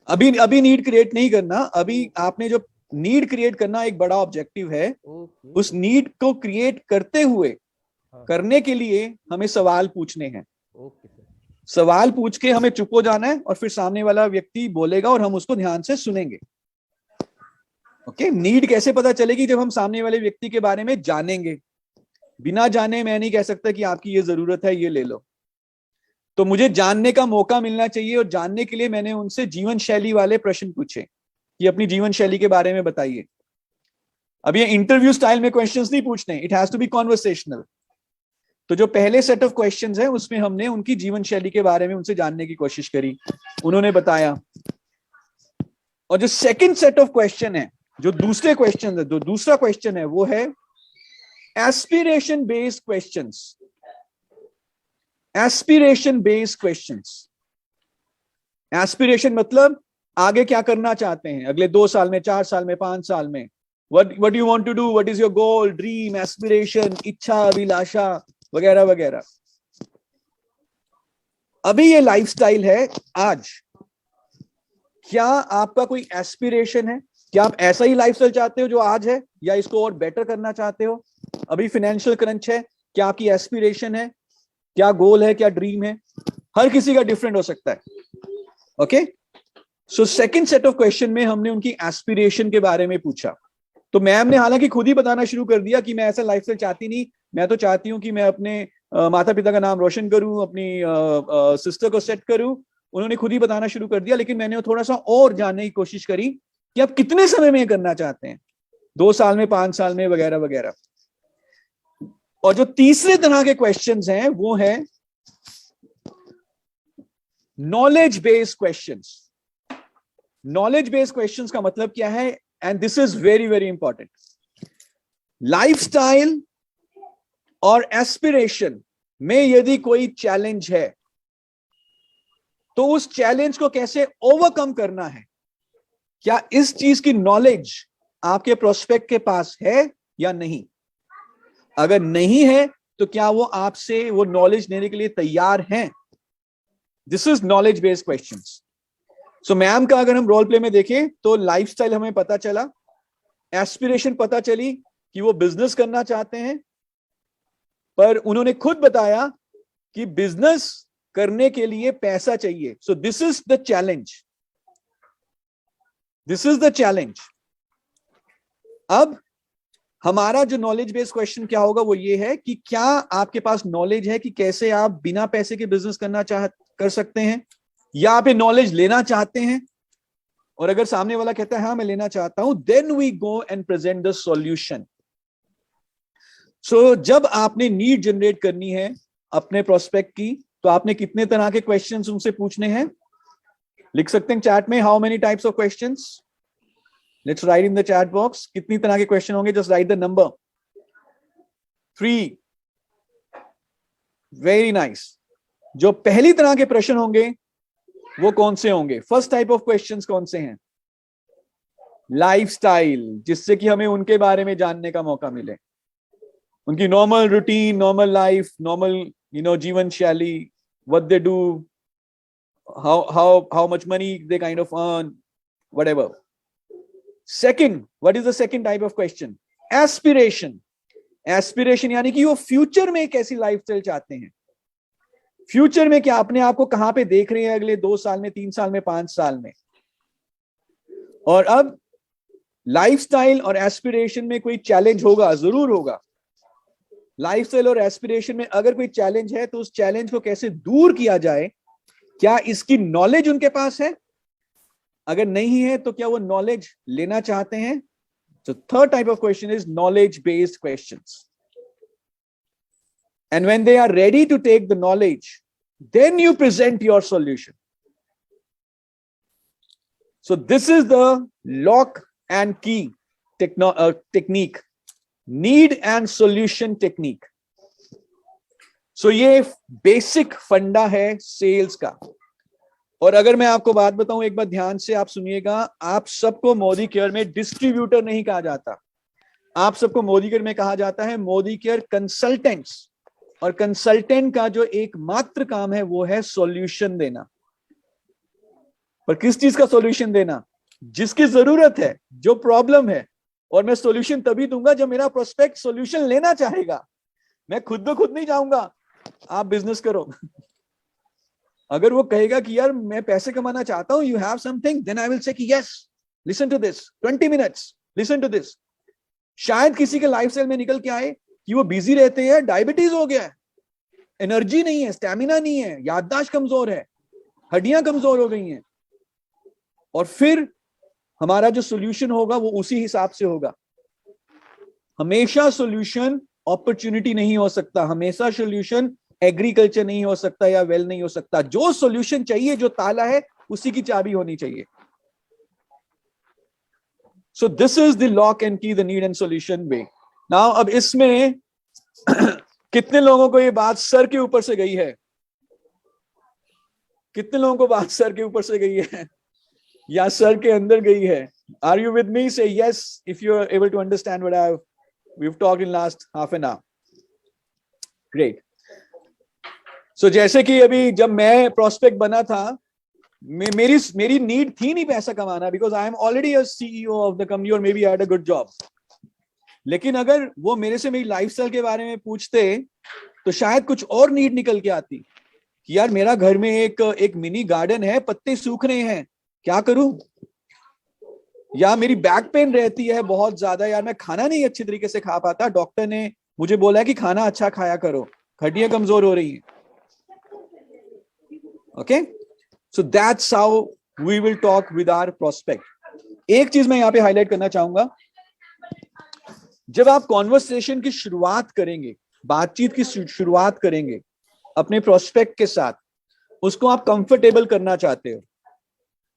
अभी नीड क्रिएट नहीं करना। अभी आपने जो नीड क्रिएट करना एक बड़ा ऑब्जेक्टिव है। उस नीड को क्रिएट करते हुए, करने के लिए हमें सवाल पूछने हैं। सवाल पूछ के हमें चुप हो जाना है, और फिर सामने वाला व्यक्ति बोलेगा और हम उसको ध्यान से सुनेंगे। ओके, नीड कैसे पता चलेगी? जब हम सामने वाले व्यक्ति के बारे में जानेंगे। बिना जाने मैं नहीं कह सकता कि आपकी ये जरूरत है, ये ले लो। तो मुझे जानने का मौका मिलना चाहिए, और जानने के लिए मैंने उनसे जीवन शैली वाले प्रश्न पूछे कि अपनी जीवन शैली के बारे में बताइए। अब ये इंटरव्यू स्टाइल में क्वेश्चंस नहीं पूछने, it has to be conversational. तो जो पहले सेट ऑफ क्वेश्चंस है, उसमें हमने उनकी जीवन शैली के बारे में उनसे जानने की कोशिश करी, उन्होंने बताया। और जो सेकंड सेट ऑफ क्वेश्चन है, जो दूसरे क्वेश्चन है, जो दूसरा क्वेश्चन है, वो है aspiration based questions, aspiration based questions. Aspiration मतलब आगे क्या करना चाहते हैं, अगले 2 साल में, 4 साल में, 5 साल में। what you want to do, what is your goal, dream, aspiration, इच्छा, अभिलाषा वगैरह वगैरह। अभी ये लाइफस्टाइल है आज। क्या आपका कोई एस्पिरेशन है? क्या आप ऐसा ही लाइफस्टाइल चाहते हो जो आज है, या इसको और बेटर करना चाहते हो? अभी फाइनेंशियल क्रंच है, क्या आपकी एस्पिरेशन है, क्या गोल है, क्या ड्रीम है? हर किसी का डिफरेंट हो सकता है। Okay, so second set of question में हमने उनकी एस्पिरेशन के बारे में पूछा। तो मैम ने हालांकि खुद ही बताना शुरू कर दिया कि मैं ऐसा लाइफस्टाइल चाहती नहीं, मैं तो चाहती हूं कि मैं अपने माता पिता का नाम रोशन करूं, अपनी सिस्टर को सेट करूं। उन्होंने खुद ही बताना शुरू कर दिया, लेकिन मैंने थोड़ा सा और जानने की कोशिश करी कि आप कितने समय में करना चाहते हैं, 2 साल में, 5 साल में वगैरह वगैरह। और जो तीसरे तरह के क्वेश्चंस हैं वो है knowledge based questions. Knowledge based questions का मतलब क्या है? And this is very very important. Lifestyle और एस्पिरेशन में यदि कोई चैलेंज है तो उस चैलेंज को कैसे ओवरकम करना है, क्या इस चीज की नॉलेज आपके प्रोस्पेक्ट के पास है या नहीं? अगर नहीं है तो क्या वो आपसे वो नॉलेज लेने के लिए तैयार हैं? This is knowledge based questions. So ma'am का अगर हम रोल प्ले में देखें तो लाइफस्टाइल हमें पता चला, एस्पिरेशन पता चली कि वो बिजनेस करना चाहते हैं, पर उन्होंने खुद बताया कि बिजनेस करने के लिए पैसा चाहिए। So this is the challenge, this is the challenge. अब हमारा जो नॉलेज बेस्ड क्वेश्चन क्या होगा वो ये है कि क्या आपके पास नॉलेज है कि कैसे आप बिना पैसे के बिजनेस कर सकते हैं, या आप ये नॉलेज लेना चाहते हैं? और अगर सामने वाला कहता है हाँ मैं लेना चाहता हूं, then we go and present the solution. So जब आपने नीड जनरेट करनी है अपने प्रोस्पेक्ट की, तो आपने कितने तरह के क्वेश्चंस उनसे पूछने हैं? लिख सकते हैं चैट में, how many types of questions? Let's write in the chat box, कितनी तरह के क्वेश्चन होंगे? Just right the number. 3। Very nice. जो पहली तरह के प्रश्न होंगे वो कौन से होंगे? फर्स्ट टाइप ऑफ क्वेश्चंस कौन से हैं? लाइफस्टाइल, जिससे कि हमें उनके बारे में जानने का मौका मिले, उनकी normal routine, normal life, normal जीवन शैली, what they do, how much money they kind of earn, whatever. Second, what is the second type of question? Aspiration. Aspiration यानी कि वो फ्यूचर में कैसी लाइफस्टाइल चाहते हैं, फ्यूचर में क्या अपने आप को कहां पे देख रहे हैं अगले 2 साल में, 3 साल में, 5 साल में। और अब लाइफस्टाइल और एस्पिरेशन में कोई चैलेंज होगा, जरूर होगा। लाइफस्टाइल और एस्पिरेशन में अगर कोई चैलेंज है तो उस चैलेंज को कैसे दूर किया जाए, क्या इसकी नॉलेज उनके पास है? अगर नहीं है तो क्या वो नॉलेज लेना चाहते हैं? So third type of question is knowledge based questions. And when they are ready to take the knowledge, then you present your solution. So this is the lock and key technique, need and solution technique. So ये basic फंडा है sales का। और अगर मैं आपको बात बताऊं, एक बार ध्यान से आप सुनिएगा, आप सबको मोदी केयर में डिस्ट्रीब्यूटर नहीं कहा जाता, आप सबको मोदी केयर में कहा जाता है मोदी केयर कंसल्टेंट्स। और कंसल्टेंट का जो एकमात्र काम है वो है सॉल्यूशन देना। पर किस चीज का सॉल्यूशन देना? जिसकी जरूरत है, जो प्रॉब्लम है। और मैं सॉल्यूशन तभी दूंगा जब मेरा प्रोस्पेक्ट सॉल्यूशन लेना चाहेगा। मैं खुद ब खुद नहीं जाऊंगा आप बिजनेस करो। अगर वो कहेगा कि यार मैं पैसे कमाना चाहता हूं, you have something, then I will say कि yes, listen to this, 20 minutes, listen to this. शायद किसी के लाइफस्टाइल में निकल के आए कि वो बिजी रहते हैं, डायबिटीज हो गया है, एनर्जी नहीं है, स्टैमिना नहीं है, याददाश्त कमजोर है, हड्डियां कमजोर हो गई हैं। और फिर हमारा जो सोल्यूशन होगा वो उसी हिसाब से होगा। हमेशा सोल्यूशन अपॉर्चुनिटी नहीं हो सकता, हमेशा सोल्यूशन एग्रीकल्चर नहीं हो सकता या वेल नहीं हो सकता। जो सॉल्यूशन चाहिए, जो ताला है, उसी की चाबी होनी चाहिए। So this is the lock and key, the need and solution way. Now अब इसमें कितने लोगों को ये बात सर के ऊपर से गई है? कितने लोगों को बात सर के ऊपर से गई है या सर के अंदर गई है? Are you with me? Say yes if you are able to understand what we've talked in last half an hour. Great. So जैसे कि अभी जब मैं प्रोस्पेक्ट बना था, मेरी नीड थी नहीं पैसा कमाना, because I am already a CEO of the company or maybe I had a good job. लेकिन अगर वो मेरे से मेरी लाइफस्टाइल के बारे में पूछते तो शायद कुछ और नीड निकल के आती कि यार मेरा घर में एक मिनी गार्डन है, पत्ते सूख रहे हैं, क्या करूं? या मेरी बैक पेन रहती है बहुत ज्यादा, यार मैं खाना नहीं अच्छी तरीके से खा पाता, डॉक्टर ने मुझे बोला है कि खाना अच्छा खाया करो, हड्डियां कमजोर हो रही हैं. Okay, so that's how we will talk with our prospect. एक चीज मैं यहाँ पे हाईलाइट करना चाहूंगा, जब आप कॉन्वर्सेशन की शुरुआत करेंगे, बातचीत की शुरुआत करेंगे अपने प्रोस्पेक्ट के साथ, उसको आप कंफर्टेबल करना चाहते हो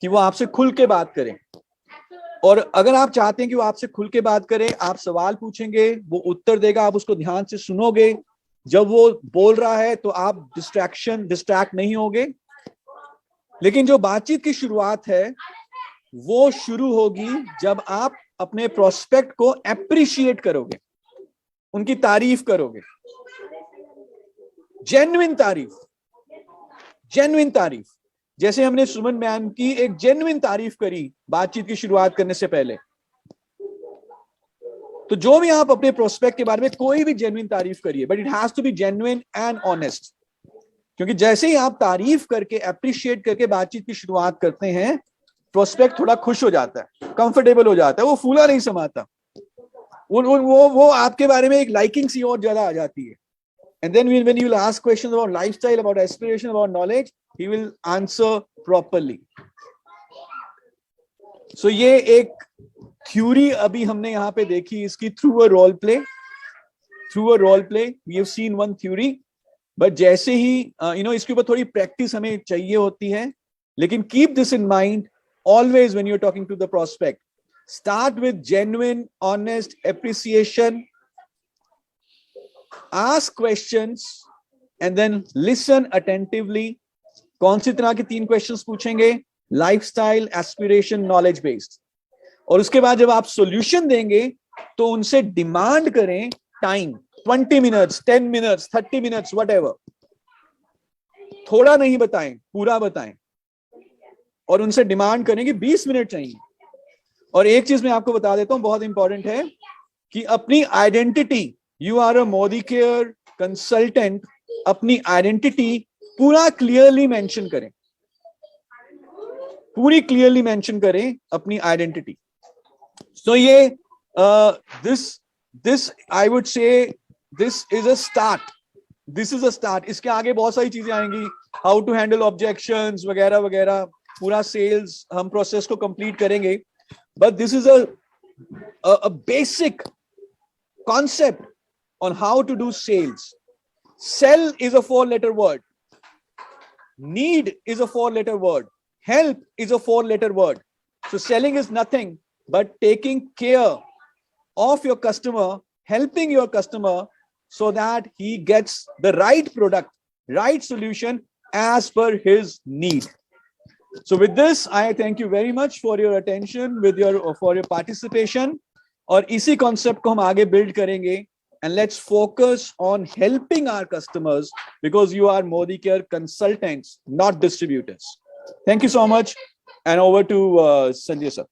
कि वो आपसे खुल के बात करें. और अगर आप चाहते हैं कि वो आपसे खुल के बात करे, आप सवाल पूछेंगे, वो उत्तर देगा, आप उसको ध्यान से सुनोगे, जब वो बोल रहा है तो आप डिस्ट्रैक्ट नहीं होगे. लेकिन जो बातचीत की शुरुआत है वो शुरू होगी जब आप अपने प्रोस्पेक्ट को एप्रिशिएट करोगे, उनकी तारीफ करोगे, जेन्युइन तारीफ. जैसे हमने सुमन मैम की एक जेन्युइन तारीफ करी बातचीत की शुरुआत करने से पहले. तो जो भी आप अपने प्रोस्पेक्ट के बारे में कोई भी जेन्युइन तारीफ करिए, but it has to be genuine and honest. क्योंकि जैसे ही आप तारीफ करके, अप्रिशिएट करके बातचीत की शुरुआत करते हैं, प्रोस्पेक्ट थोड़ा खुश हो जाता है, कंफर्टेबल हो जाता है, वो फूला नहीं समाता, वो आपके बारे में एक लाइकिंग सी और ज्यादा आ जाती है. And then when you will ask questions about lifestyle, about aspiration, about knowledge, he will answer properly. So ये एक थ्योरी अभी हमने यहाँ पे देखी, इसकी through a role play, we have seen one theory. But जैसे ही इसके ऊपर थोड़ी प्रैक्टिस हमें चाहिए होती है. लेकिन keep this in mind always when you're talking to the prospect. Start with genuine, honest appreciation. Ask questions and then listen attentively. कौन सी तरह के 3 क्वेश्चंस पूछेंगे? Lifestyle, aspiration, knowledge based. और उसके बाद जब आप सॉल्यूशन देंगे तो उनसे डिमांड करें time, 20 minutes, 10 minutes, 30 minutes, whatever. थोड़ा नहीं बताएं, पूरा बताएं. और उनसे डिमांड करें कि 20 मिनट चाहिए. और एक चीज मैं आपको बता देता हूं, बहुत इंपॉर्टेंट है, कि अपनी identity, you are a Modi care consultant, अपनी आइडेंटिटी पूरा क्लियरली मेंशन करें, पूरी क्लियरली मेंशन करें अपनी आइडेंटिटी. सो ये this I would say this is a start. इसके आगे बहुत सारी चीजें आएंगी, हाउ टू हैंडल ऑब्जेक्शंस वगैरह वगैरह, पूरा सेल्स हम प्रोसेस को कंप्लीट करेंगे. But this is a basic concept on how to do sales. Sell is a 4-letter word. Need is a 4-letter word. Help is a 4-letter word. So selling is nothing but taking care of your customer, helping your customer so that he gets the right product, right solution as per his need. So with this, I thank you very much for your attention, for your participation. और इसी concept को हम आगे build करेंगे. And let's focus on helping our customers because you are Modi Care consultants, not distributors. Thank you so much. And over to Sanjay sir.